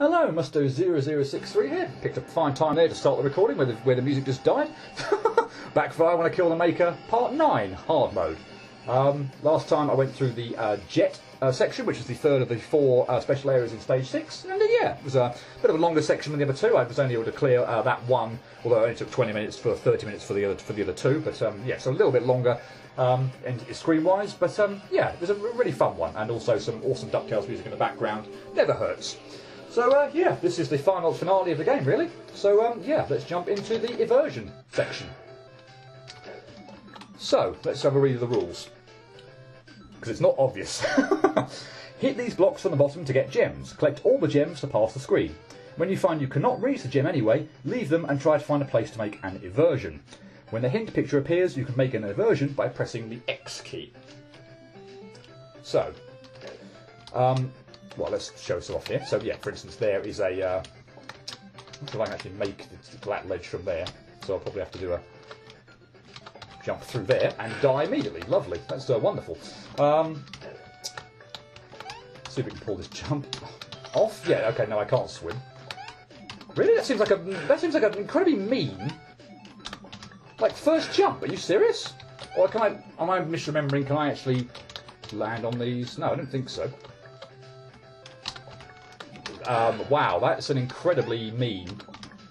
Hello, Musto0063 here. Picked up a fine time there to start the recording where the music just died. Backfire when I kill the Maker, Part 9, Hard Mode. Last time I went through the Jet section, which is the third of the four special areas in Stage 6. And yeah, it was a bit of a longer section than the other two. I was only able to clear that one, although it only took 20 minutes for 30 minutes for the other two. But yeah, so a little bit longer and screen-wise. But yeah, it was a really fun one. And also some awesome DuckTales music in the background. Never hurts. So yeah, this is the finale of the game, really. So yeah, let's jump into the Eversion section. So, let's have a read of the rules, because it's not obvious. Hit these blocks from the bottom to get gems. Collect all the gems to pass the screen. When you find you cannot reach the gem anyway, leave them and try to find a place to make an eversion. When the hint picture appears, you can make an eversion by pressing the X key. So, well, let's show this off here. So yeah, for instance, there is a... if I can actually make the flat ledge from there, so I'll probably have to do a jump through there and die immediately. Lovely. That's wonderful. See if we can pull this jump off. Yeah. Okay. No, I can't swim. Really? That seems like an incredibly mean, like, first jump. Are you serious? Or can I? Am I misremembering? Can I actually land on these? No, I don't think so. Wow, that's an incredibly mean,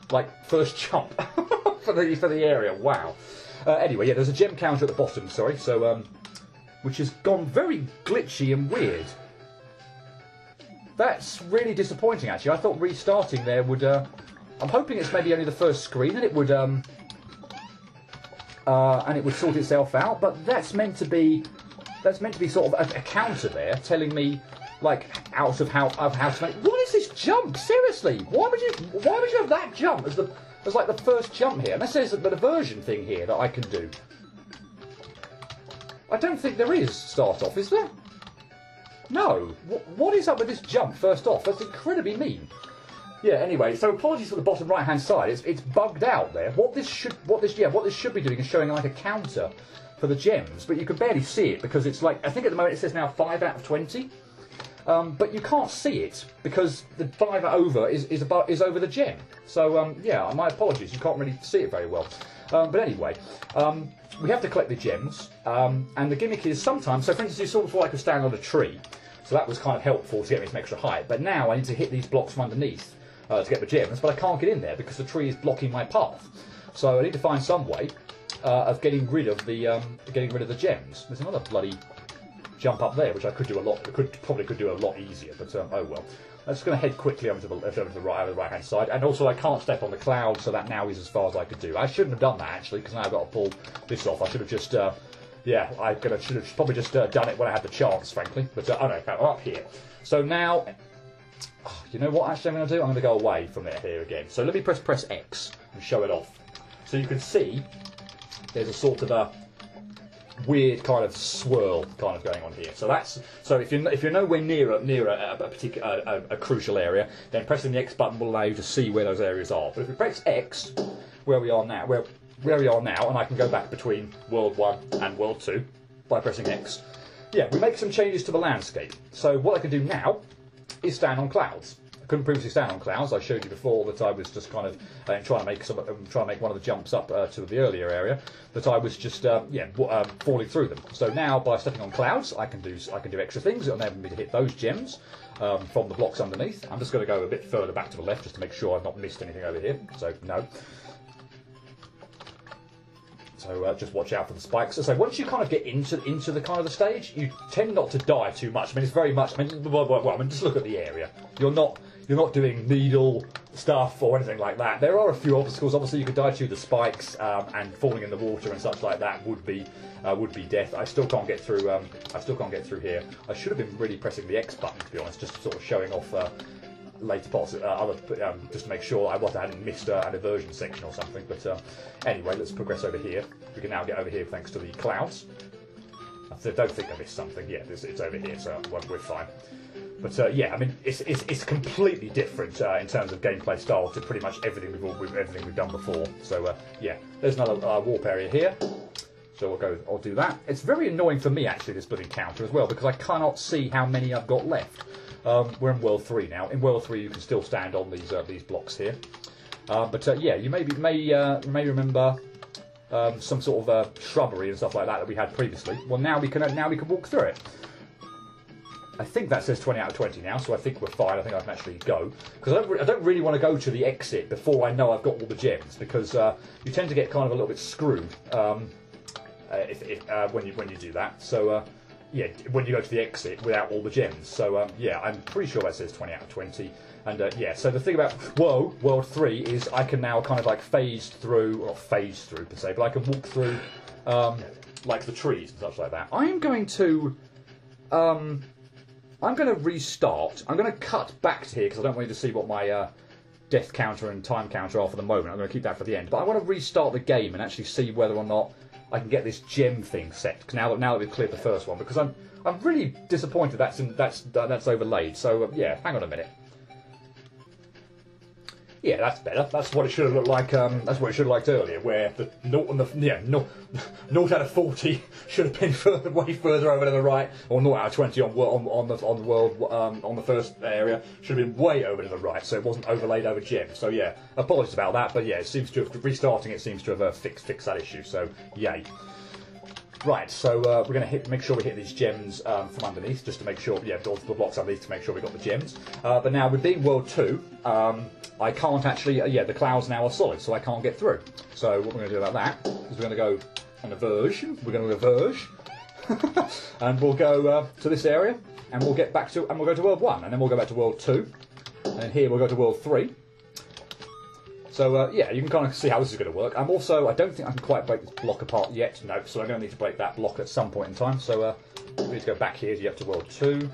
like, first jump for the area. Wow. Anyway, yeah, there's a gem counter at the bottom, sorry, so, which has gone very glitchy and weird. That's really disappointing, actually. I thought restarting there would, I'm hoping it's maybe only the first screen and it would sort itself out, but that's meant to be sort of a counter there, telling me, like, how to make... What is this jump? Seriously? Why would you have that jump as like the first jump here? Unless there's a version thing here that I can do. I don't think there is start off, is there? No. What is up with this jump first off? That's incredibly mean. Yeah. Anyway, so apologies for the bottom right hand side. It's bugged out there. What this should be doing is showing like a counter for the gems, but you can barely see it because it's like, I think at the moment it says now 5 out of 20. But you can't see it because the 5 over is over the gem. So yeah, my apologies. You can't really see it very well. But anyway, we have to collect the gems, and the gimmick is sometimes. So for instance, you sort of like to stand on a tree. So that was kind of helpful to get me some extra height. But now I need to hit these blocks from underneath to get the gems, but I can't get in there because the tree is blocking my path. So I need to find some way of getting rid of the gems. There's another bloody jump up there, which I could do a lot. Probably could do a lot easier, but oh well. I'm just going to head quickly over to the right hand side, and also I can't step on the cloud, so that now is as far as I could do. I shouldn't have done that actually, because now I've got to pull this off. I should have just, yeah, should have probably just done it when I had the chance, frankly. But oh no, I'm up here. So now, you know what? Actually, I'm going to do. I'm going to go away from it here again. So let me press X and show it off, so you can see there's a sort of a weird kind of swirl kind of going on here. So if you're nowhere near a particular crucial area, then pressing the X button will allow you to see where those areas are. But if we press X, where we are now, and I can go back between World 1 and World 2 by pressing X. Yeah, we make some changes to the landscape. So what I can do now is stand on clouds. I couldn't previously stand on clouds. I showed you before that I was just kind of trying to make one of the jumps up to the earlier area. That I was just falling through them. So now by stepping on clouds, I can do extra things. It'll enable me to hit those gems from the blocks underneath. I'm just going to go a bit further back to the left just to make sure I've not missed anything over here. So no. So just watch out for the spikes. So once you kind of get into the kind of the stage, you tend not to die too much. I mean, it's very much. I mean, just look at the area. You're not doing needle stuff or anything like that. There are a few obstacles. Obviously, you could die to the spikes, and falling in the water and such like that would be death. I still can't get through. Here. I should have been really pressing the X button, to be honest, just sort of showing off later parts, just to make sure I hadn't missed an eversion section or something. But anyway, let's progress over here. We can now get over here thanks to the clouds. I don't think I missed something. Yeah, it's over here, so we're fine. But yeah, I mean, it's completely different in terms of gameplay style to pretty much everything we've done before. So yeah, there's another warp area here. So I'll do that. It's very annoying for me actually, this bloody counter as well, because I cannot see how many I've got left. We're in World 3 now. In World 3 you can still stand on these blocks here. But yeah, you may remember some sort of shrubbery and stuff like that we had previously. Well, now we can walk through it. I think that says 20 out of 20 now, so I think we're fine. I think I can actually go, because I don't really want to go to the exit before I know I've got all the gems, because you tend to get kind of a little bit screwed when you do that. So yeah, when you go to the exit without all the gems. So yeah, I'm pretty sure that says 20 out of 20. And yeah, so the thing about World 3 is I can now kind of like phase through, or not phase through per se, but I can walk through like the trees and stuff like that. I'm going to restart. I'm going to cut back to here because I don't want you to see what my death counter and time counter are for the moment. I'm going to keep that for the end. But I want to restart the game and actually see whether or not I can get this gem thing set. Now that we've cleared the first one, because I'm really disappointed that's overlaid. So yeah, hang on a minute. Yeah, that's better. That's what it should have looked like. That's what it should have looked earlier, where the 0 out of 40 should have been way further over to the right, or 0 out of 20 on the first area should have been way over to the right, so it wasn't overlaid over gems. So yeah, apologies about that, but yeah, it seems to have restarting it seems to have fixed that issue. So yay. Right, so we're going to make sure we hit these gems from underneath, just to make sure, yeah, all the blocks underneath to make sure we got the gems. But now, with being World 2, I can't actually, yeah, the clouds now are solid, so I can't get through. So what we're going to do about that is we're going to go on a verge, and we'll go to this area, and we'll get back to, and we'll go to World 1, and then we'll go back to World 2, and then here we'll go to World 3. So yeah, you can kind of see how this is going to work. I don't think I can quite break this block apart yet. No, so I'm going to need to break that block at some point in time. So we need to go back here to get to World 2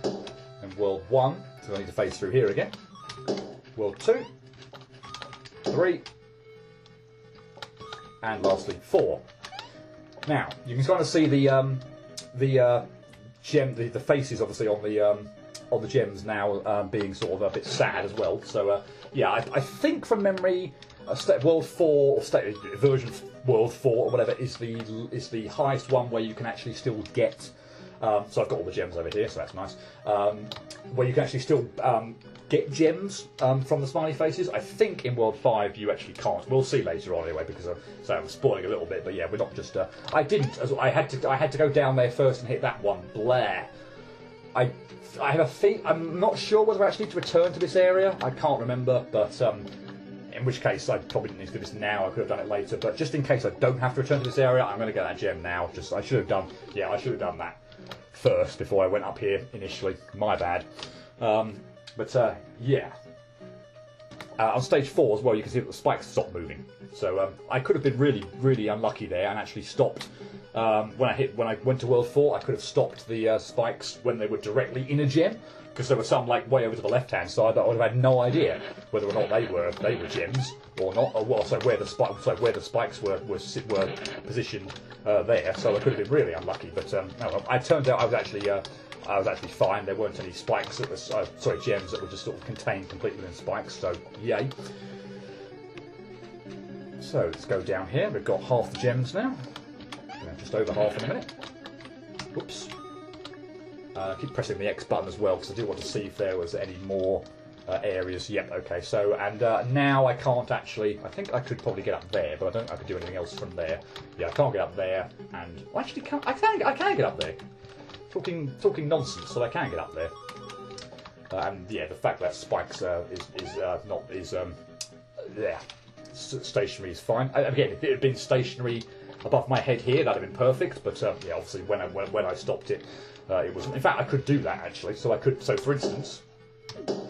and World 1. So I need to phase through here again. World 2, 3, and lastly 4. Now you can kind of see the faces obviously on the gems now being sort of a bit sad as well. So yeah, I think from memory, World 4 or version World 4 or whatever is the highest one where you can actually still get. So I've got all the gems over here, so that's nice. Where you can actually still get gems from the smiley faces. I think in World 5 you actually can't. We'll see later on anyway, because I'm spoiling a little bit. But yeah, we're not just. I had to go down there first and hit that one. Blair. I have a feeling. I'm not sure whether I actually need to return to this area. I can't remember, but in which case I probably didn't need to do this now. I could have done it later, but just in case I don't have to return to this area, I'm going to get that gem now. I should have done that first before I went up here initially. My bad. But yeah. On stage 4 as well, you can see that the spikes stopped moving. So I could have been really, really unlucky there and actually stopped. When I went to World 4, I could have stopped the spikes when they were directly in a gem, because there were some like way over to the left-hand side that I would have had no idea whether or not they were gems or not, or also where the spikes were positioned there. So I could have been really unlucky. But oh well, it turns out I was actually fine. There weren't any spikes that were gems that were just sort of contained completely within spikes. So yay. So let's go down here. We've got half the gems now. Just over half in a minute. Oops. Keep pressing the X button as well, because I do want to see if there was any more areas. Yep, okay. So, and now I can't actually. I think I could probably get up there, but I don't think I could do anything else from there. Yeah, I can't get up there, and well, actually, I can get up there. Talking nonsense, so I can get up there. And yeah, the fact that spikes stationary is fine. Again, if it had been stationary above my head here, that'd have been perfect. But yeah, obviously when I stopped it, it wasn't. In fact, I could do that actually. So for instance,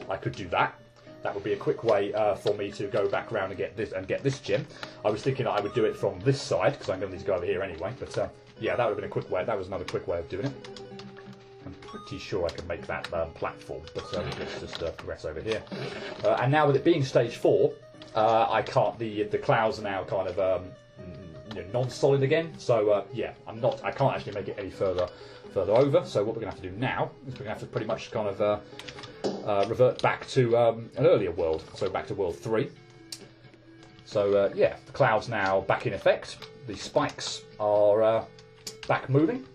I could do that. That would be a quick way for me to go back around and get this gem. I was thinking I would do it from this side because I'm going to need to go over here anyway. But yeah, that would have been a quick way. That was another quick way of doing it. I'm pretty sure I can make that platform. But let's just progress over here. And now with it being stage 4, I can't. The clouds are now kind of non-solid again. So yeah, I can't actually make it any further over. So what we're going to have to do now is we're going to have to pretty much kind of revert back to an earlier world. So back to World 3. So yeah, the clouds now back in effect. The spikes are back moving.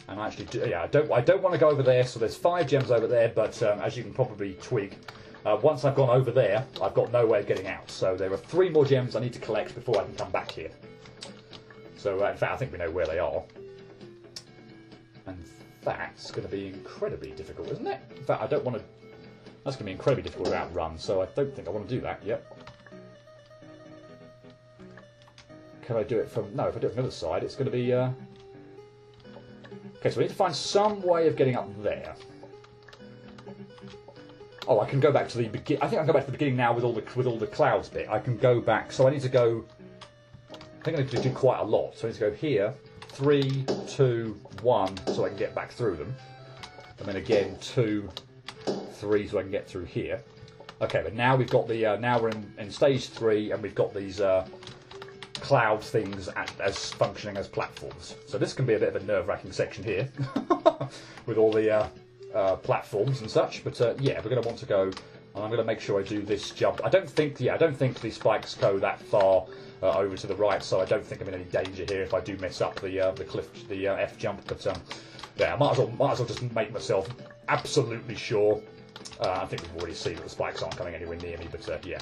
And I actually, yeah, I don't want to go over there. So there's 5 gems over there, but as you can probably twig, once I've gone over there, I've got no way of getting out. So there are 3 more gems I need to collect before I can come back here. So in fact, I think we know where they are. And that's going to be incredibly difficult, isn't it? In fact, I don't want to... That's going to be incredibly difficult to outrun, so I don't think I want to do that yet. Can I do it from... No, if I do it from the other side, it's going to be... Okay, so we need to find some way of getting up there. Oh, I can go back to the beginning. I think I can go back to the beginning now with all the clouds bit. I can go back. So I need to go... I think I need to do quite a lot. So I need to go here, 3, 2, 1, so I can get back through them. And then again, 2, 3, so I can get through here. Okay, but now we've got the... now we're in stage 3, and we've got these cloud things as functioning as platforms. So this can be a bit of a nerve-wracking section here, with all the platforms and such. But yeah, we're going to want to go, and I'm going to make sure I do this jump. I don't think the spikes go that far over to the right, so I don't think I'm in any danger here if I do mess up the F jump. But yeah, I might as well just make myself absolutely sure. I think we've already seen that the spikes aren't coming anywhere near me. But yeah,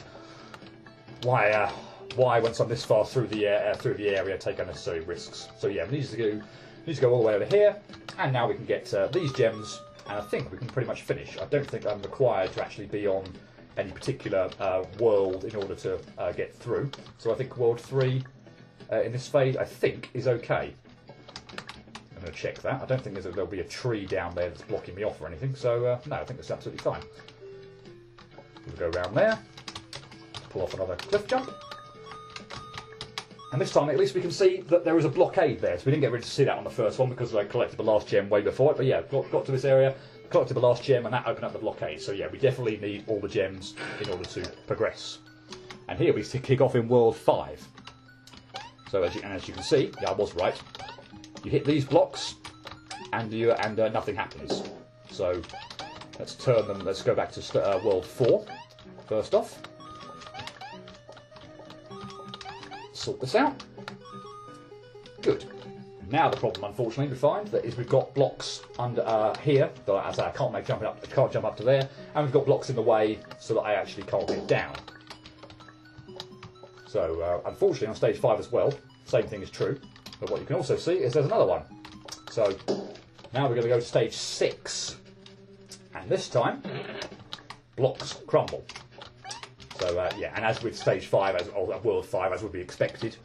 why, once I'm this far through the area, take unnecessary risks? So yeah, we need to go all the way over here, and now we can get these gems, and I think we can pretty much finish. I don't think I'm required to actually be on any particular world in order to get through. So I think World 3 in this phase, I think, is okay. I'm going to check that. I don't think there'll be a tree down there that's blocking me off or anything. So no, I think that's absolutely fine. We'll go around there, pull off another cliff jump. And this time, at least we can see that there is a blockade there. So we didn't get ready to see that on the first one because I collected the last gem way before it. But yeah, got to this area, collected the last gem, and that opened up the blockade. So yeah, we definitely need all the gems in order to progress. And here we kick off in World 5. So as you can see, yeah, I was right. You hit these blocks, and nothing happens. So let's turn them. Let's go back to World 4 first off. Sort this out. Good. Now the problem, unfortunately, we find that is we've got blocks under here that as I can't jump up to there, and we've got blocks in the way so that I actually can't get down. So unfortunately, on stage 5 as well, same thing is true. But what you can also see is there's another one. So now we're going to go to stage 6, and this time blocks crumble. So yeah, and as with stage 5, or World 5, as would be expected,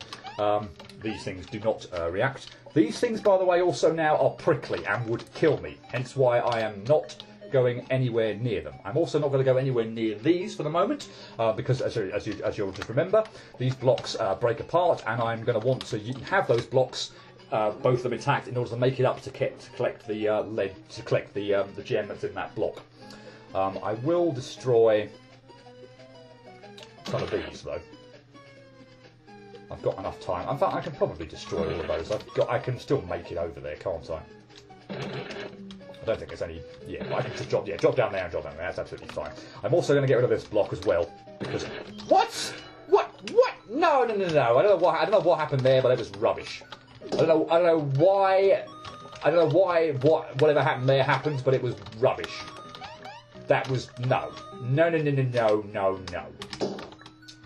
these things do not react. These things, by the way, also now are prickly and would kill me. Hence why I am not going anywhere near them. I'm also not going to go anywhere near these for the moment, because as you'll just remember, these blocks break apart, and I'm going to want to have those blocks, both of them intact, in order to make it up to collect the lead, to collect the gem that's in that block. I will destroy some of these though. I've got enough time. In fact, I can probably destroy all of those. I can still make it over there, can't I? I don't think there's any... Yeah, I can just drop down there and drop down there. That's absolutely fine. I'm also going to get rid of this block as well, because... What? No. I don't know what happened there, but it was rubbish. I don't know why whatever happened there happened, but it was rubbish. That was... No.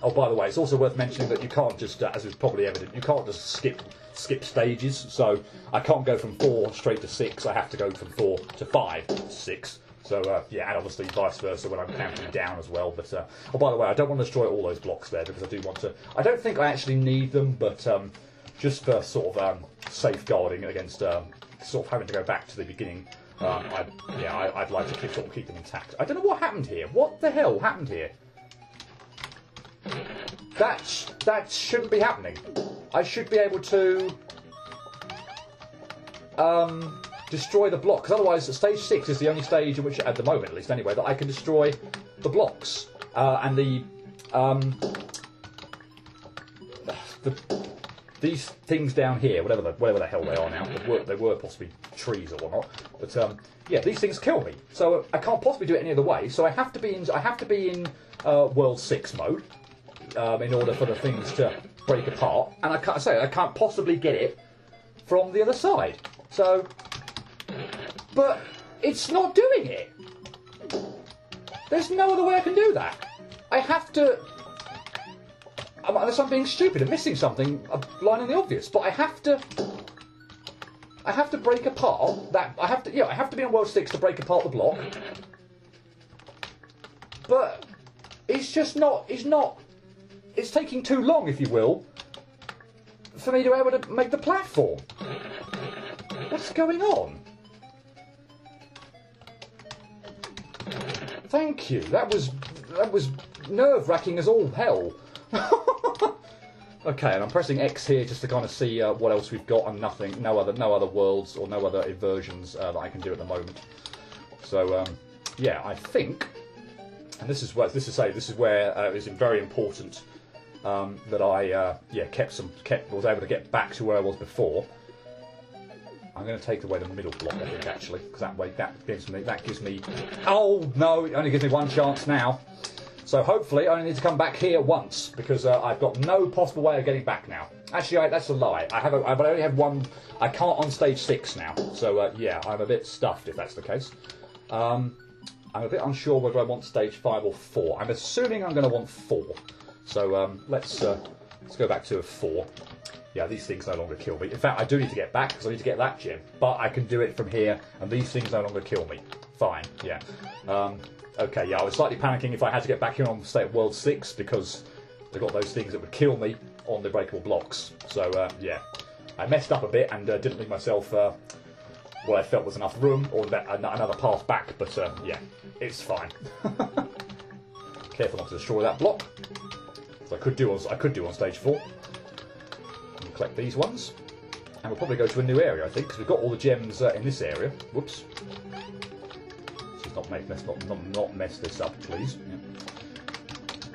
Oh, by the way, it's also worth mentioning that you can't just, as is probably evident, you can't just skip stages. So I can't go from 4 straight to 6. I have to go from 4 to 5 to 6. So yeah, and obviously vice versa when I'm counting down as well. But oh, by the way, I don't want to destroy all those blocks there because I do want to. I don't think I actually need them, but just for sort of safeguarding against sort of having to go back to the beginning. I'd like to keep them intact. I don't know what happened here. What the hell happened here? That shouldn't be happening. I should be able to destroy the block, because otherwise stage 6 is the only stage in which, at the moment at least anyway, that I can destroy the blocks and these things down here, whatever the hell they are now. They were possibly trees or whatnot, but yeah, these things kill me. So I can't possibly do it any other way. So I have to be in World 6 mode. In order for the things to break apart, and I can't possibly get it from the other side. So but it's not doing it. There's no other way I can do that. I have to... Unless I'm being stupid and missing something, a line in the obvious, but I have to break apart that... I have to be on World 6 to break apart the block. But it's just not... It's taking too long, if you will, for me to be able to make the platform. What's going on? Thank you. That was nerve-wracking as all hell. Okay, and I'm pressing X here just to kind of see what else we've got, and nothing, no other worlds or no other inversions that I can do at the moment. So yeah, I think, and this is where it is very important that I was able to get back to where I was before. I'm going to take away the middle block, I think, actually, because that gives me. Oh no! It only gives me one chance now. So hopefully I only need to come back here once, because I've got no possible way of getting back now. Actually, that's a lie. I only have one. I can't on stage 6 now. So yeah, I'm a bit stuffed if that's the case. I'm a bit unsure whether I want stage 5 or 4. I'm assuming I'm going to want 4. So let's go back to a 4. Yeah, these things no longer kill me. In fact, I do need to get back because I need to get that gem. But I can do it from here, and these things no longer kill me. Fine, yeah. Okay, yeah, I was slightly panicking if I had to get back here on State of World 6 because they've got those things that would kill me on the breakable blocks. So, yeah. I messed up a bit and didn't leave myself what I felt was enough room or another path back, but yeah, it's fine. Careful not to destroy that block. So I could do on stage 4. And collect these ones. And we'll probably go to a new area, I think, because we've got all the gems in this area. Whoops. Not mess this up, please. Yeah.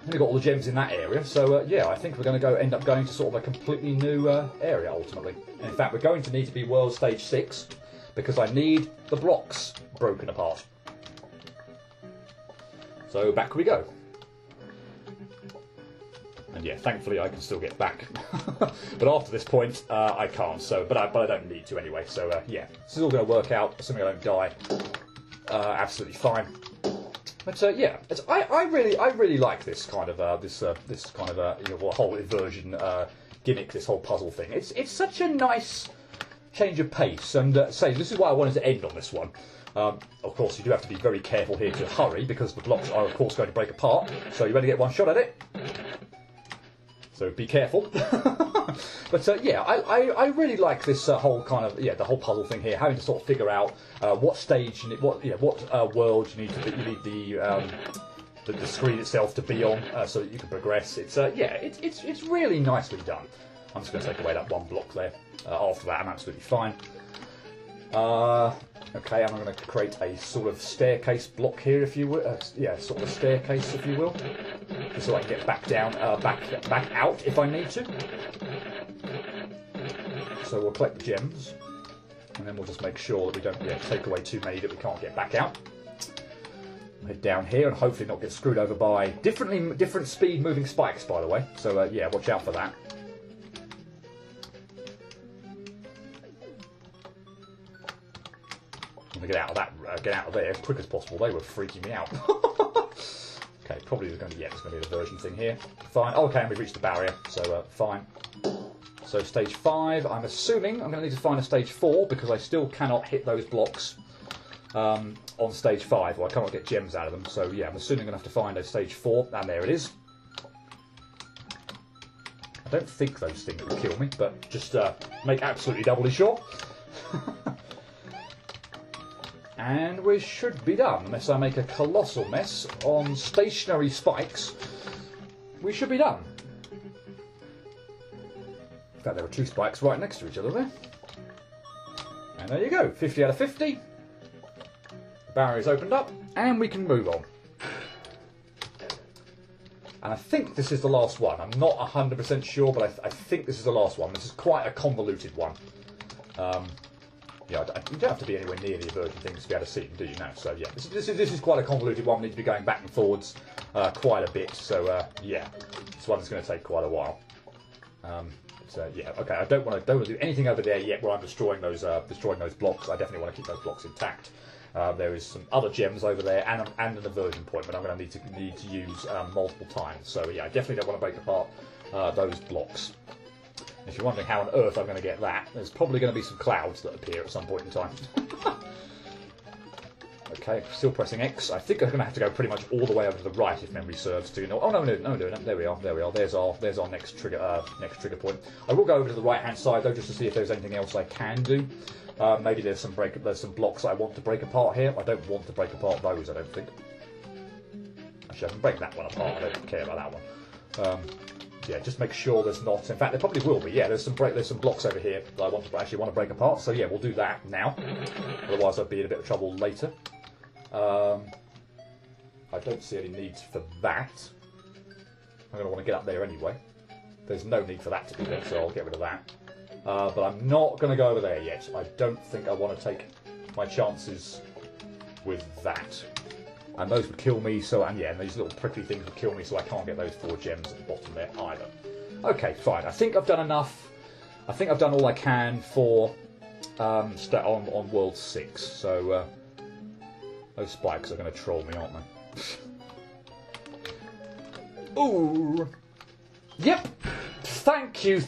Only got all the gems in that area, so yeah, I think we're going to end up going to sort of a completely new area ultimately. In fact, we're going to need to be World Stage 6 because I need the blocks broken apart. So back we go. And yeah, thankfully I can still get back. But after this point, I can't. So, but I don't need to anyway. So yeah, this is all going to work out, assuming I don't die. Absolutely fine. But yeah, I really like this kind of whole inversion gimmick, this whole puzzle thing. It's such a nice change of pace, and this is why I wanted to end on this one. Of course, you do have to be very careful here to hurry because the blocks are of course going to break apart. So you better get one shot at it. So be careful. But yeah, I really like this whole kind of the whole puzzle thing here. Having to sort of figure out what stage you need, what world you need the screen itself to be on, so that you can progress. It's really nicely done. I'm just going to take away that one block there. After that, I'm absolutely fine. Okay, and I'm going to create a sort of staircase block here, if you will. Sort of a staircase, if you will, just so I can get back down, back out if I need to. So we'll collect the gems, and then we'll just make sure that we don't take away too many that we can't get back out. Head down here and hopefully not get screwed over by different speed moving spikes, by the way. So yeah, watch out for that. Get out of there as quick as possible. They were freaking me out. Okay, probably there's going to be a version thing here. Fine. Oh, okay, and we've reached the barrier, so fine. So stage 5. I'm assuming I'm going to need to find a stage 4 because I still cannot hit those blocks on stage 5, or I cannot get gems out of them. So yeah, I'm assuming I'm going to have to find a stage 4, and there it is. I don't think those things will kill me, but just make absolutely doubly sure. And we should be done, unless I make a colossal mess on stationary spikes. We should be done. In fact, there were 2 spikes right next to each other there. And there you go, 50 out of 50. The barrier's opened up, and we can move on. And I think this is the last one. I'm not 100% sure, but I think this is the last one. This is quite a convoluted one. Yeah, you don't have to be anywhere near the inversion things to be able to see them, do you now? So yeah, this is quite a convoluted one. We need to be going back and forwards quite a bit. So yeah, this one's going to take quite a while. But yeah, okay. I don't want to do anything over there yet. Where I'm destroying those blocks. I definitely want to keep those blocks intact. There is some other gems over there and an aversion point, but I'm going to need to use multiple times. So yeah, I definitely don't want to break apart those blocks. If you're wondering how on earth I'm going to get that, there's probably going to be some clouds that appear at some point in time. Okay, still pressing X. I think I'm going to have to go pretty much all the way over to the right if memory serves. Oh no, there we are. There's our next trigger point. I will go over to the right hand side though, just to see if there's anything else I can do. Maybe there's some blocks I want to break apart here. I don't want to break apart those, I don't think. Actually, I can break that one apart. I don't care about that one. Yeah, just make sure there's not. In fact, there probably will be. Yeah, there's some blocks over here that I want to break apart. So yeah, we'll do that now. Otherwise, I'll be in a bit of trouble later. I don't see any need for that. I'm going to want to get up there anyway. There's no need for that to be there, so I'll get rid of that. But I'm not going to go over there yet. I don't think I want to take my chances with that. And those would kill me, and these little prickly things would kill me, so I can't get those 4 gems at the bottom there either. Okay, fine. I think I've done enough. I think I've done all I can for on World 6. So those spikes are going to troll me, aren't they? Ooh. Yep. Thank you.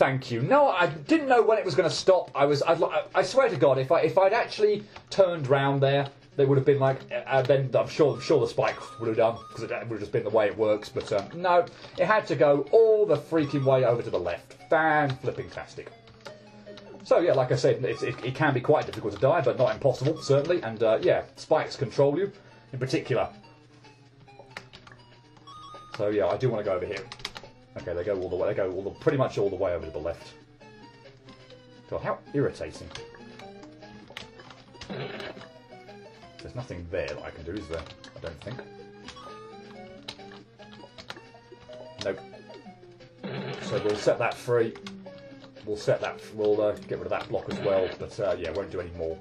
No, I didn't know when it was going to stop. I swear to God, if I'd actually turned round there, they would have been like. Then I'm sure the spike would have done, because it would have just been the way it works. But no, it had to go all the freaking way over to the left. Fan-flipping-tastic. So yeah, like I said, it can be quite difficult to die, but not impossible, certainly. And yeah, spikes control you, in particular. So yeah, I do want to go over here. Okay, they go all the way. They go pretty much all the way over to the left. God, how irritating! There's nothing there that I can do, is there? I don't think. Nope. So we'll set that free. We'll get rid of that block as well. But yeah, won't do any more.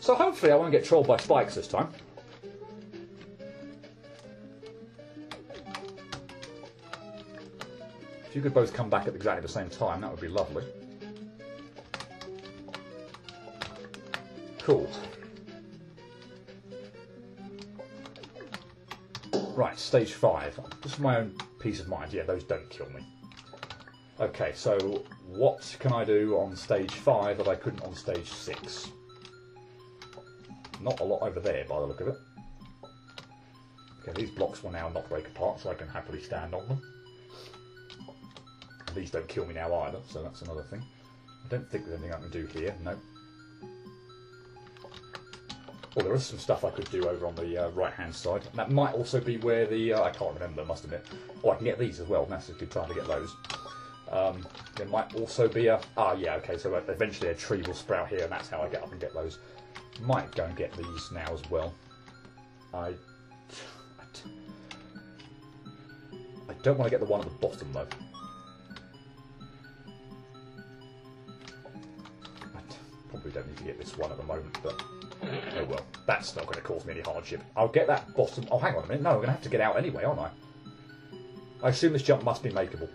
So hopefully I won't get trolled by spikes this time. If you could both come back at exactly the same time, that would be lovely. Cool. Right, stage 5. Just for my own peace of mind. Yeah, those don't kill me. Okay, so what can I do on stage 5 that I couldn't on stage 6? Not a lot over there, by the look of it. Okay, these blocks will now not break apart, so I can happily stand on them. These don't kill me now either, so that's another thing. I don't think there's anything I can do here, no. Oh, there is some stuff I could do over on the right-hand side. And that might also be where the... I can't remember, I must admit. Oh, I can get these as well. That's a good time to get those. There might also be a... Ah, yeah, okay, so eventually a tree will sprout here, and that's how I get up and get those. Might go and get these now as well. I don't want to get the one at the bottom, though. Probably don't need to get this one at the moment, but oh well. That's not going to cause me any hardship. I'll get that bottom... Oh, hang on a minute. No, I'm going to have to get out anyway, aren't I? I assume this jump must be makeable.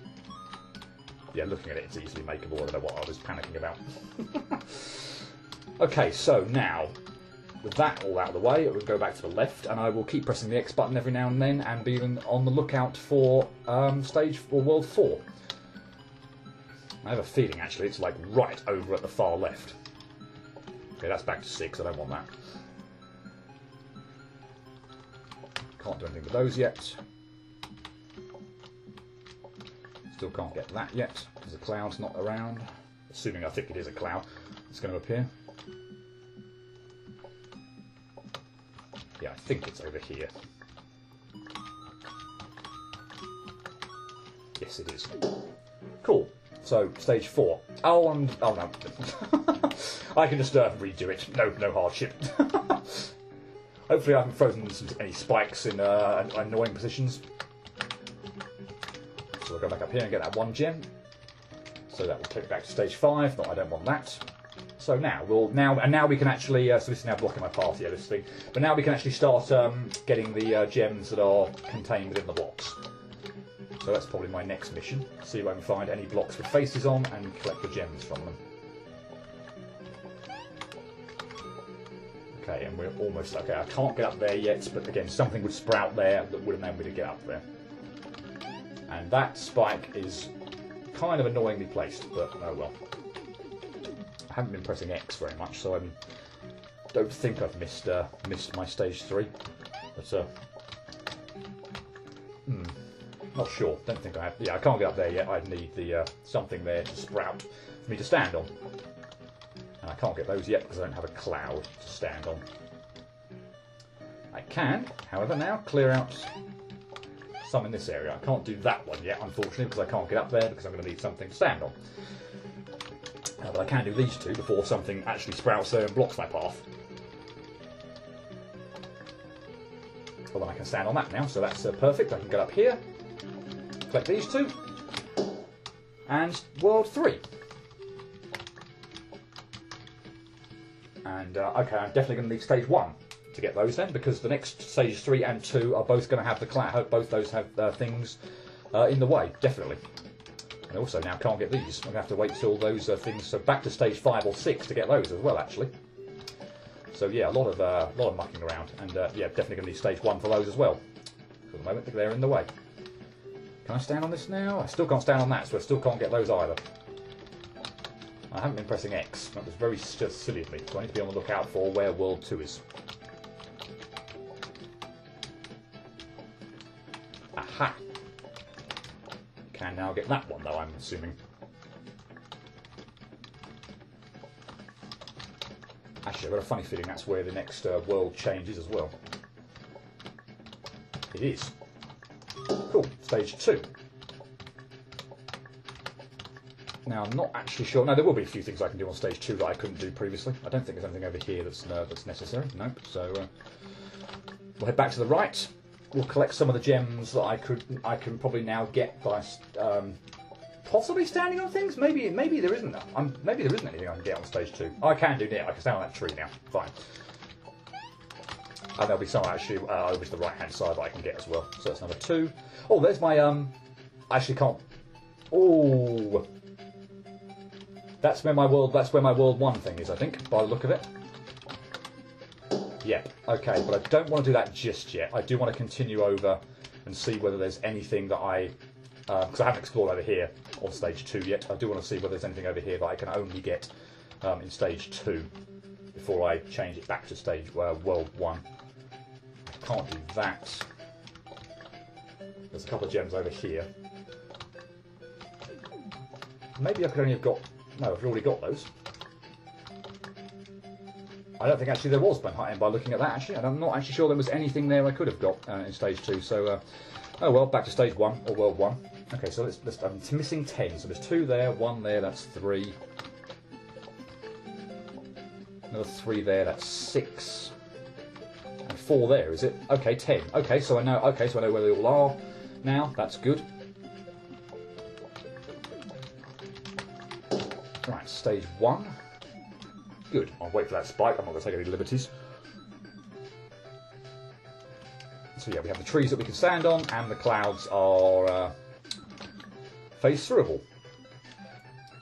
Yeah, looking at it, it's easily makeable. I don't know what I was panicking about. Okay, so now, with that all out of the way, we'll go back to the left, and I will keep pressing the X button every now and then, and be on the lookout for World 4. I have a feeling, actually, it's like right over at the far left. Okay, that's back to 6. I don't want that. Can't do anything with those yet. Still can't get that yet, because the cloud's not around. Assuming I think it is a cloud that's going to appear. Yeah, I think it's over here. Yes, it is. Cool. So, stage 4. Oh, and... Oh, no. I can just redo it. No hardship. Hopefully I haven't frozen any spikes in annoying positions. So I'll go back up here and get that 1 gem. So that will take me back to stage 5. No, I don't want that. So now now we can actually... so this is now blocking my path here, this thing. But now we can actually start getting the gems that are contained within the blocks. So that's probably my next mission. See if I can find any blocks with faces on and collect the gems from them. Okay, and we're almost... Okay, I can't get up there yet, but again, something would sprout there that would enable me to get up there. And that spike is kind of annoyingly placed, but oh well. I haven't been pressing X very much, so I don't think I've missed my stage 3. But, not sure. Don't think I have. Yeah, I can't get up there yet. I'd need the something there to sprout for me to stand on. And I can't get those yet because I don't have a cloud to stand on. I can, however, now clear out some in this area. I can't do that one yet, unfortunately, because I can't get up there because I'm going to need something to stand on. But I can do these two before something actually sprouts there and blocks my path. Well, then I can stand on that now, so that's perfect. I can get up here, collect these two, and world 3. And, okay, I'm definitely going to need stage 1 to get those then, because the next stage 3 and 2 are both going to have the cloud. Both those have things in the way, definitely. And also now can't get these. I'm going to have to wait till those things. So back to stage 5 or 6 to get those as well, actually. So yeah, a lot of mucking around, and yeah, definitely going to need stage 1 for those as well. For the moment, they're in the way. Can I stand on this now? I still can't stand on that, so I still can't get those either. I haven't been pressing X. That was very silly of me. So I need to be on the lookout for where World 2 is. Aha! Can now get that one though, I'm assuming. Actually, I've got a funny feeling that's where the next world changes as well. It is. Cool. Stage 2. Now, I'm not actually sure. No, there will be a few things I can do on stage 2 that I couldn't do previously. I don't think there's anything over here that's necessary. Nope. So we'll head back to the right. We'll collect some of the gems that I can probably now get by possibly standing on things. Maybe there isn't. Maybe there isn't anything I can get on stage 2. I can do now. I can stand on that tree now. Fine. And there'll be some actually over to the right hand side that I can get as well. So that's number 2. Oh, there's my I actually can't. Oh. That's where my world 1 thing is, I think, by the look of it. Yep. Okay, but I don't want to do that just yet. I do want to continue over and see whether there's anything that because I haven't explored over here on stage 2 yet. I do want to see whether there's anything over here that I can only get in stage 2 before I change it back to stage world 1. I can't do that. There's a couple of gems over here. Maybe I could only have got... No, I've already got those. I don't think actually there was by looking at that actually, and I'm not actually sure there was anything there I could have got in stage 2. So, oh well, back to stage 1 or world 1. Okay, so let's I'm missing 10. So there's 2 there, 1 there, that's 3. Another 3 there, that's 6. And 4 there, is it? Okay, 10. Okay, so I know. Okay, so I know where they all are now. That's good. Right, stage 1. Good. I'll wait for that spike. I'm not going to take any liberties. So yeah, we have the trees that we can stand on, and the clouds are phase throughable.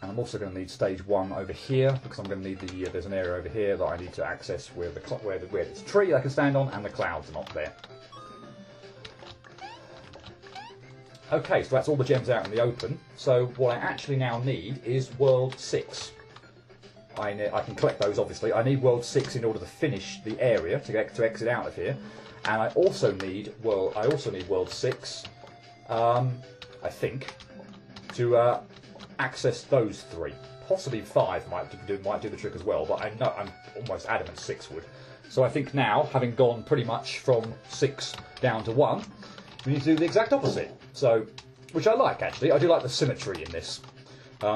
And I'm also going to need stage 1 over here because I'm going to need there's an area over here that I need to access where there's a tree I can stand on, and the clouds are not there. Okay, so that's all the gems out in the open. So what I actually now need is world 6. I can collect those, obviously. I need world 6 in order to finish the area to exit out of here, and I also need world 6. I think to access those 3, possibly 5 might do the trick as well. But I'm almost adamant 6 would. So I think now, having gone pretty much from 6 down to 1, we need to do the exact opposite. So, which I like actually. I do like the symmetry in this.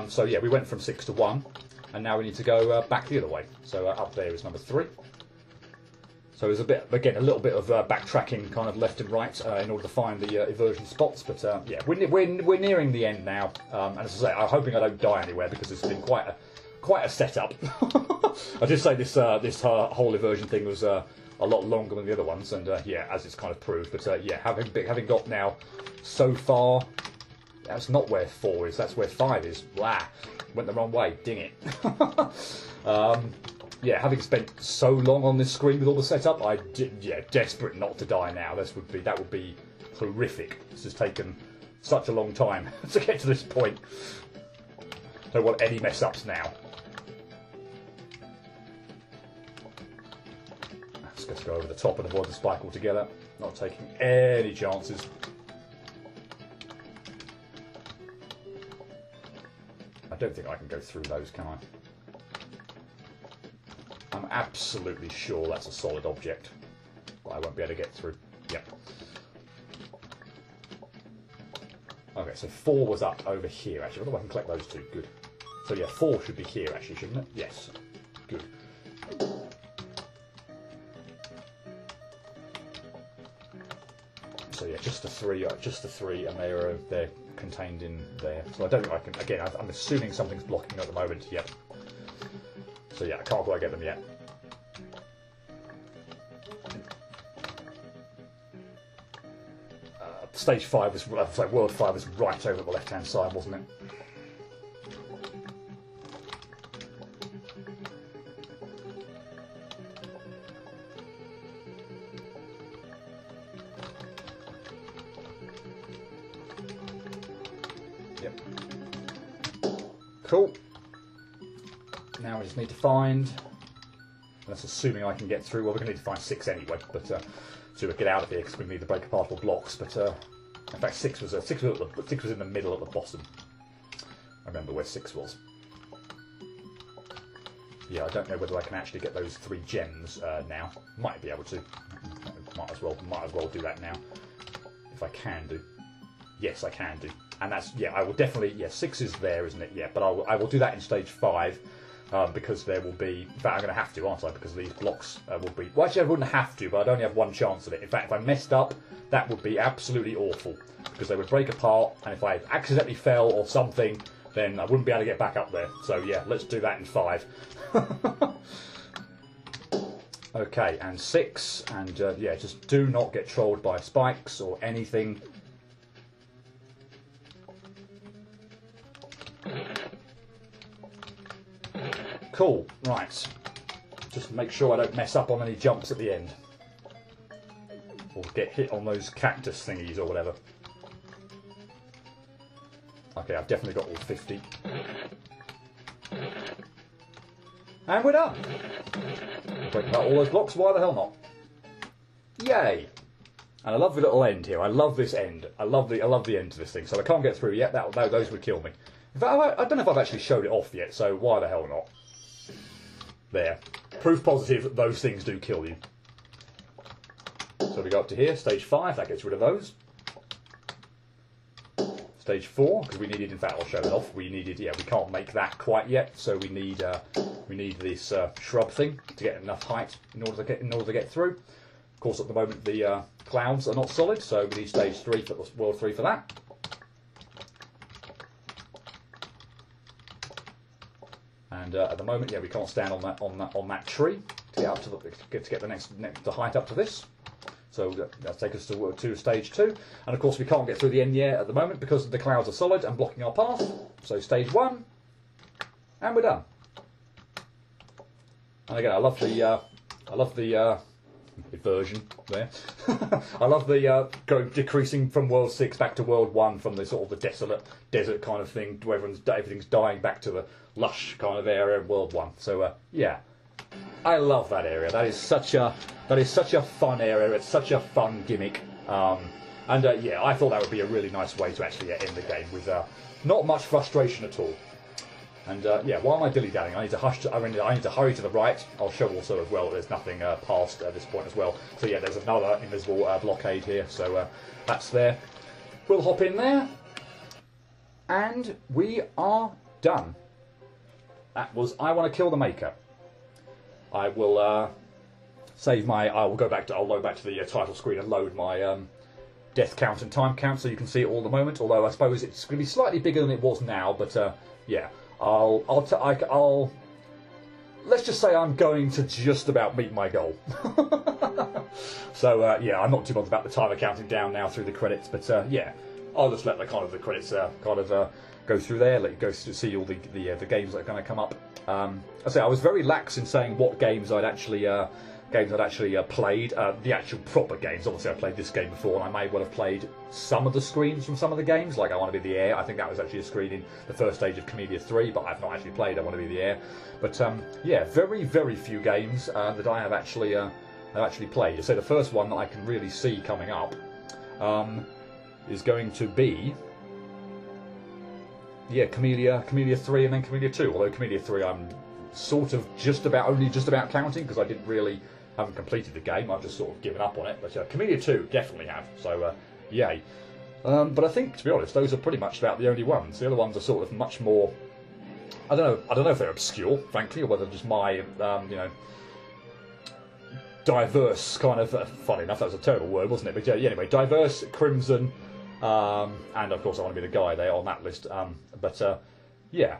So yeah, we went from 6 to 1. And now we need to go back the other way. So up there is number 3. So there's a little bit of backtracking kind of left and right in order to find the eversion spots. But yeah, we're nearing the end now. And as I say, I'm hoping I don't die anywhere because it's been quite a setup. I did say this whole eversion thing was a lot longer than the other ones, and yeah, as it's kind of proved. But yeah, having got now so far That's not where 4 is, that's where 5 is. Blah. Went the wrong way, ding it. Yeah, having spent so long on this screen with all the setup, desperate not to die now. That would be horrific. This has taken such a long time to get to this point. Don't want any mess ups now. Let's just go over the top and avoid the spike altogether. Not taking any chances. I don't think I can go through those, can I? I'm absolutely sure that's a solid object, but I won't be able to get through. Yep. Okay, so 4 was up over here, actually. I wonder if I can collect those two. Good. So yeah, 4 should be here, actually, shouldn't it? Yes. Good. So yeah, just the three, and they're contained in there. So I don't think I can. Again, I'm assuming something's blocking them at the moment. Yep. So yeah, I can't quite get them yet. Stage 5 was, like World 5 was right over the left-hand side, wasn't it? Yep. Cool. Now we just need to find, that's assuming I can get through, well we're going to need to find 6 anyway, but to get out of here because we need to break apart all blocks, but in fact 6 was in the middle at the bottom. I remember where 6 was. Yeah, I don't know whether I can actually get those 3 gems now. Might be able to. Might as well do that now. If I can do. Yes, I can do. And that's, yeah, I will definitely, yeah, 6 is there, isn't it? Yeah, but I will do that in stage 5. Because there will be, in fact I'm going to have to, aren't I, because these blocks will be, well actually I wouldn't have to, but I'd only have one chance of it. In fact, if I messed up, that would be absolutely awful, because they would break apart, and if I accidentally fell or something, then I wouldn't be able to get back up there. So yeah, let's do that in 5. Okay, and 6, and yeah, just do not get trolled by spikes or anything. Cool, right. Just make sure I don't mess up on any jumps at the end. Or get hit on those cactus thingies or whatever. Okay, I've definitely got all 50. And we're done. Breaking out all those blocks, why the hell not? Yay! And I love the little end here. I love this end. I love the end to this thing. So I can't get through yet. Those would kill me. In fact, I don't know if I've actually showed it off yet, so why the hell not? There. Proof positive that those things do kill you. So we go up to here, stage 5, that gets rid of those. Stage 4, because we needed, in fact I'll show it off, we needed, yeah, we can't make that quite yet, so we need this shrub thing to get enough height in order to get through. Of course at the moment the clouds are not solid, so we need stage 3 for world 3 for that. And at the moment, yeah, we can't stand on that tree to get up to the height up to this. So that'll take us to stage 2. And of course, we can't get through the end yet at the moment because the clouds are solid and blocking our path. So stage 1, and we're done. And again, I love the inversion there. I love the decreasing from World 6 back to World 1 from the sort of the desolate desert kind of thing to everything's dying back to the lush kind of area of World 1. So yeah, I love that area. That is such a fun area. It's such a fun gimmick. And yeah, I thought that would be a really nice way to actually end the game with not much frustration at all. And yeah, why am I dilly-dallying? I need to hurry to the right. I'll show also as well that there's nothing past this point as well. So yeah, there's another invisible blockade here. So that's there. We'll hop in there, and we are done. That was I Want to Kill the Maker. I will save my. I'll go back to the title screen and load my death count and time count so you can see it all at the moment. Although I suppose it's going to be slightly bigger than it was now. But yeah. I'll let's just say I'm going to just about meet my goal. So yeah, I'm not too bothered about the timer counting down now through the credits, but yeah, I'll just let the credits go through there, let you go to see all the games that are going to come up. I say I was very lax in saying what games I'd actually played. The actual proper games. Obviously, I played this game before, and I may well have played some of the screens from some of the games. Like I Want to Be the Air. I think that was actually a screen in the first stage of Camellia 3, but I've not actually played I Want to Be the Air. But yeah, very, very few games that I have actually played. So the first one that I can really see coming up is going to be, yeah, Camellia 3 and then Camellia 2. Although Camellia 3 I'm sort of only just about counting because I haven't completed the game. I've just sort of given up on it. But Camellia 2 definitely have. So yay. But I think, to be honest, those are pretty much about the only ones. The other ones are sort of much more. I don't know if they're obscure, frankly, or whether just my diverse kind of. Funny enough, that was a terrible word, wasn't it? But yeah, anyway, diverse, Crimson, and of course I Want to Be the Guy there on that list. But yeah.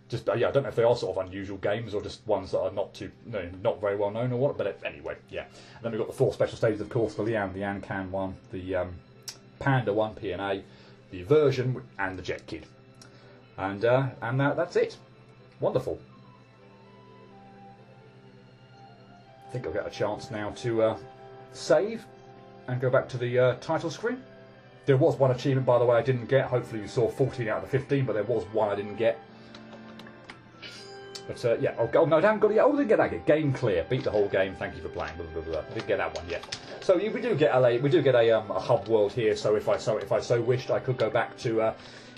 Just yeah, I don't know if they are sort of unusual games or just ones that are not very well known or what. But anyway, yeah. And then we've got the 4 special stages, of course: the Lian Can one, the Panda one, P&A, the Version, and the Jet Kid. And that's it. Wonderful. I think I'll get a chance now to save and go back to the title screen. There was one achievement, by the way, I didn't get. Hopefully you saw 14 out of the 15, but there was one I didn't get. But yeah, no, I haven't got it yet. Oh, I didn't get that yet. Game clear, beat the whole game. Thank you for playing. Blah, blah, blah, blah. I didn't get that one yet. So we do get a hub world here. So if I so wished, I could go back to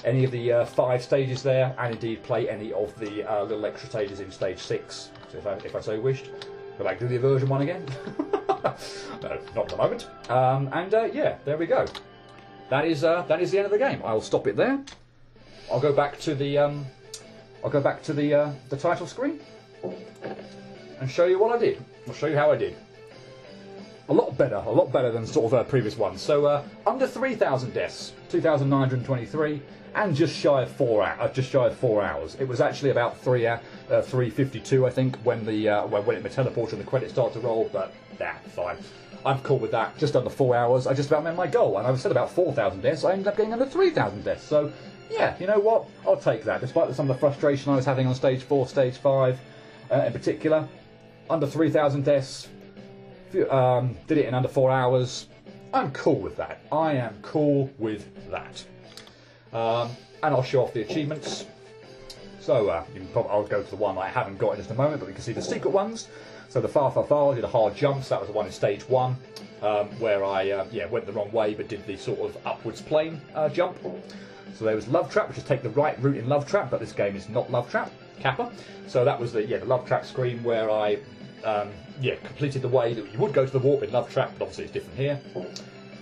any of the 5 stages there, and indeed play any of the little extra stages in stage 6. So if I so wished, go back to the version one again. No, not at the moment. Yeah, there we go. That is the end of the game. I'll stop it there. I'll go back to the the title screen and show you what I did. I'll show you how I did. A lot better than sort of previous ones. So under 3,000 deaths, 2,923, and just shy of 4 hours. It was actually about 3:52, I think, when it teleported and the credits started to roll. But fine. I'm cool with that. Just under 4 hours, I just about met my goal. And I said about 4,000 deaths. I ended up getting under 3,000 deaths. So yeah, you know what? I'll take that. Despite some of the frustration I was having on stage 4, stage 5, in particular, under 3,000 deaths. Did it in under 4 hours. I'm cool with that. I am cool with that. And I'll show off the achievements. So I'll go to the one I haven't got in just a moment, but we can see the secret ones. So the far, I did a hard jump. So that was the one in stage 1, where I went the wrong way, but did the sort of upwards plane jump. So there was Love Trap, which is take the right route in Love Trap, but this game is not Love Trap, Kappa. So that was the Love Trap screen where I completed the way that you would go to the warp in Love Trap, but obviously it's different here.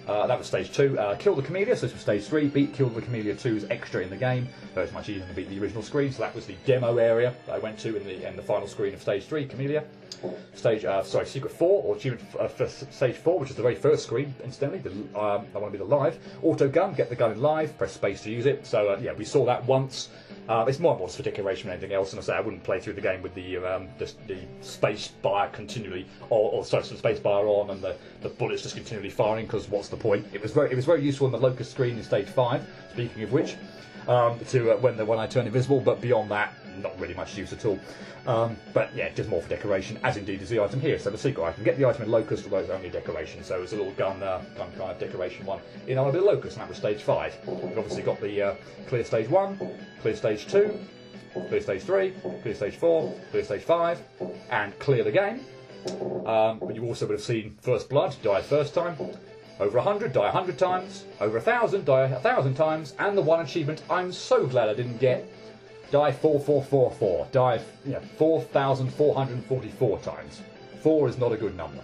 That was stage 2. Kill the Camellia, so this was stage 3. Beat Kill the Camellia 2's extra in the game, though it's much easier to beat the original screen. So that was the demo area that I went to in the final screen of stage 3, Camellia. Secret 4, or achievement for stage 4, which is the very first screen, incidentally. I want to be the live. Auto gun, get the gun in live, press space to use it. So we saw that once. It's more for decoration than anything else, and I say I wouldn't play through the game with the space bar continually, or some space bar on, and the bullets just continually firing, because what's the point? It was very useful in the locust screen in stage 5. Speaking of which, when I turn invisible, but beyond that, not really much use at all. But yeah, just more for decoration, as indeed is the item here. So the secret item, get the item in locust, although it's only decoration. So it's a little gun kind of decoration one. In I Want to Be the Locust, and that was stage 5. We've obviously got the clear stage 1, clear stage 2, clear stage 3, clear stage 4, clear stage 5, and clear the game. But you also would have seen First Blood, die first time. Over 100, die 100 times. Over 1,000, die 1,000 times. And the one achievement I'm so glad I didn't get, die 4444. Die 4,444 times. 4 is not a good number.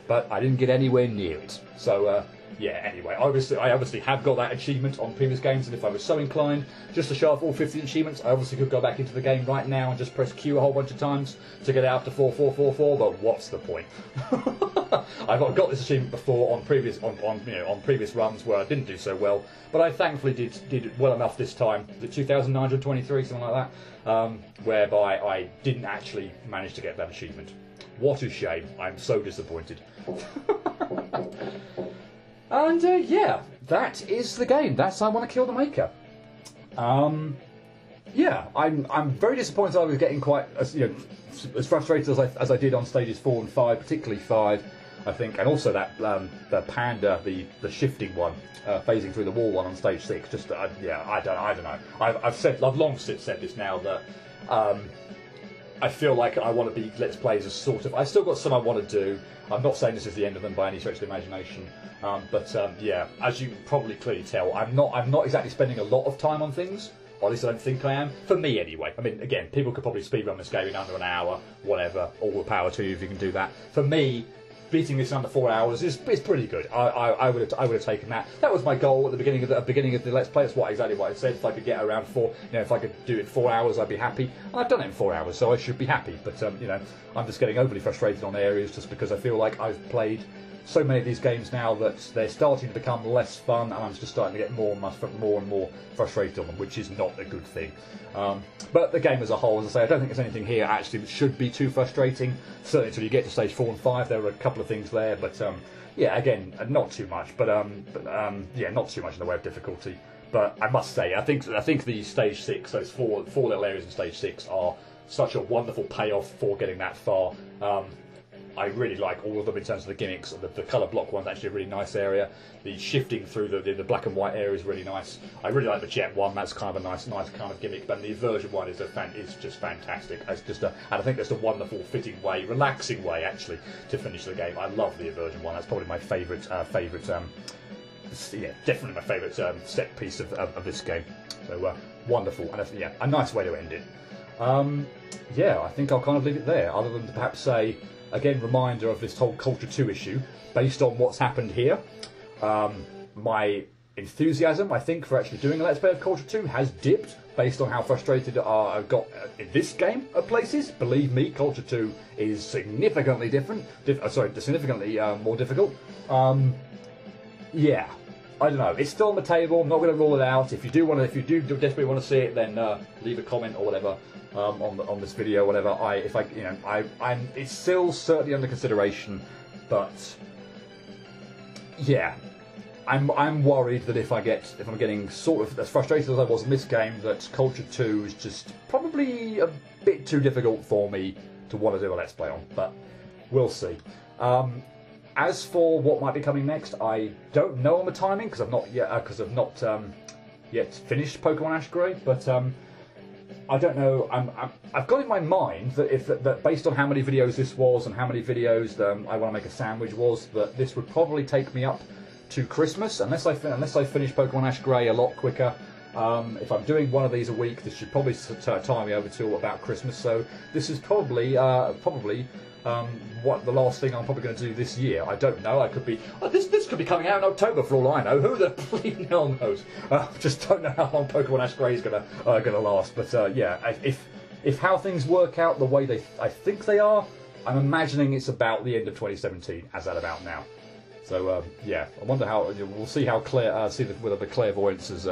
But I didn't get anywhere near it. So, anyway, I obviously have got that achievement on previous games, and if I was so inclined just to show off all 50 achievements, I obviously could go back into the game right now and just press Q a whole bunch of times to get out to 4444, but what's the point? I've got this achievement before on previous runs where I didn't do so well, but I thankfully did well enough this time, the 2,923, something like that, whereby I didn't actually manage to get that achievement. What a shame. I'm so disappointed. And that is the game. That's I Want to Kill the Maker. Yeah, I'm very disappointed I was getting quite as frustrated as I did on stages 4 and 5, particularly 5, I think, and also that the panda, the shifting one, phasing through the wall one on stage 6. Just yeah, I don't know. I've long since said this now that I feel like I want to be Let's Plays as sort of. I still got some I want to do. I'm not saying this is the end of them by any stretch of the imagination, but yeah, as you can probably clearly tell, I'm not exactly spending a lot of time on things. Or at least I don't think I am. For me, anyway. I mean, again, people could probably speedrun this game in under an hour, whatever. All the power to you if you can do that. For me, beating this in under 4 hours is pretty good. I would have taken that. That was my goal at the beginning of the Let's Play. That's exactly what I said. If I could get around 4, if I could do it 4 hours, I'd be happy. And I've done it in 4 hours, so I should be happy. But I'm just getting overly frustrated on areas just because I feel like I've played so many of these games now that they're starting to become less fun, and I'm just starting to get more and more frustrated on them, which is not a good thing. But the game as a whole, as I say, I don't think there's anything here actually that should be too frustrating. Certainly until you get to stage 4 and 5, there were a couple of things there, but yeah, again, not too much. But yeah, not too much in the way of difficulty. But I must say, I think the stage 6, those four little areas in stage 6, are such a wonderful payoff for getting that far. I really like all of them in terms of the gimmicks. The colour block one's actually a really nice area. The shifting through the black and white area is really nice. I really like the jet one. That's kind of a nice kind of gimmick. But the inversion one is just fantastic. And I think that's a wonderful, fitting way, relaxing way actually to finish the game. I love the inversion one. That's probably my favourite. Yeah, definitely my favourite set piece of this game. So wonderful, and yeah, a nice way to end it. Yeah, I think I'll kind of leave it there. Other than to perhaps say, again, reminder of this whole Culture 2 issue. Based on what's happened here, my enthusiasm, I think, for actually doing a Let's Play of Culture 2 has dipped based on how frustrated I got in this game at places. Believe me, Culture 2 is significantly significantly more difficult. Yeah, I don't know. It's still on the table. I'm not going to rule it out. If you do desperately want to see it, then leave a comment or whatever on this video, whatever. It's still certainly under consideration, but yeah, I'm worried that if I'm getting sort of as frustrated as I was in this game, that Culture 2 is just probably a bit too difficult for me to want to do a Let's Play on. But we'll see. As for what might be coming next, I don't know on the timing because I've not yet finished Pokemon Ash Grey. But I don't know. I've got in my mind that that based on how many videos this was and how many videos I Want to Make a Sandwich was, that this would probably take me up to Christmas unless I finish Pokemon Ash Grey a lot quicker. If I'm doing one of these a week, this should probably time me over till about Christmas. So this is probably what the last thing I'm probably going to do this year. I don't know. I could be this could be coming out in October for all I know. Who the bleeding hell knows? Just don't know how long Pokemon Ash Grey is going to last. But yeah, if how things work out the way I think they are, I'm imagining it's about the end of 2017 as at about now. So yeah, I wonder how we'll see how whether the clairvoyance has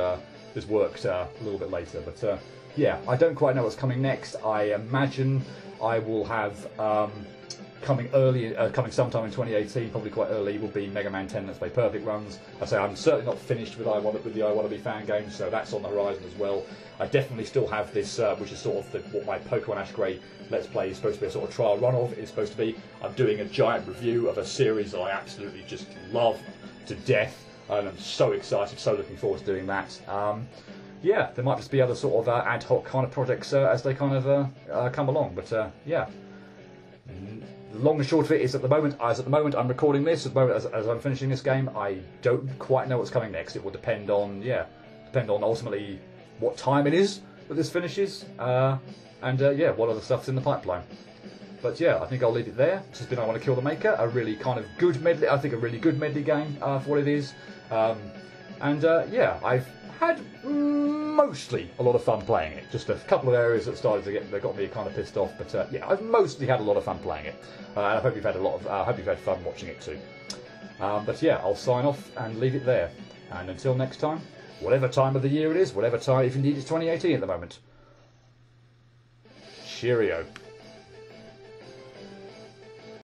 worked a little bit later. But yeah, I don't quite know what's coming next. I imagine I will have coming sometime in 2018, probably quite early, will be Mega Man 10 Let's Play Perfect runs. I say I'm certainly not finished with the I Want to Be fan game, so that's on the horizon as well. I definitely still have this, which is sort of what my Pokemon Ash Grey Let's Play is supposed to be a sort of trial run of. It's supposed to be. I'm doing a giant review of a series that I absolutely just love to death, and I'm so excited, so looking forward to doing that. Yeah, there might just be other sort of ad hoc kind of projects as they kind of come along, but yeah. The long and short of it is at the moment I'm recording this, as I'm finishing this game, I don't quite know what's coming next. It will depend on ultimately what time it is that this finishes, and yeah, what other stuff's in the pipeline. But yeah, I think I'll leave it there. This has been I Want to Kill the Maker, a really kind of good medley. I think a really good medley game for what it is, and yeah, I've had mostly a lot of fun playing it. Just a couple of areas that got me kind of pissed off, but yeah, I've mostly had a lot of fun playing it, and I hope you've had I hope you've had fun watching it too. But yeah, I'll sign off and leave it there. And until next time, whatever time of the year it is, whatever time, if indeed it's 2018 at the moment. Cheerio.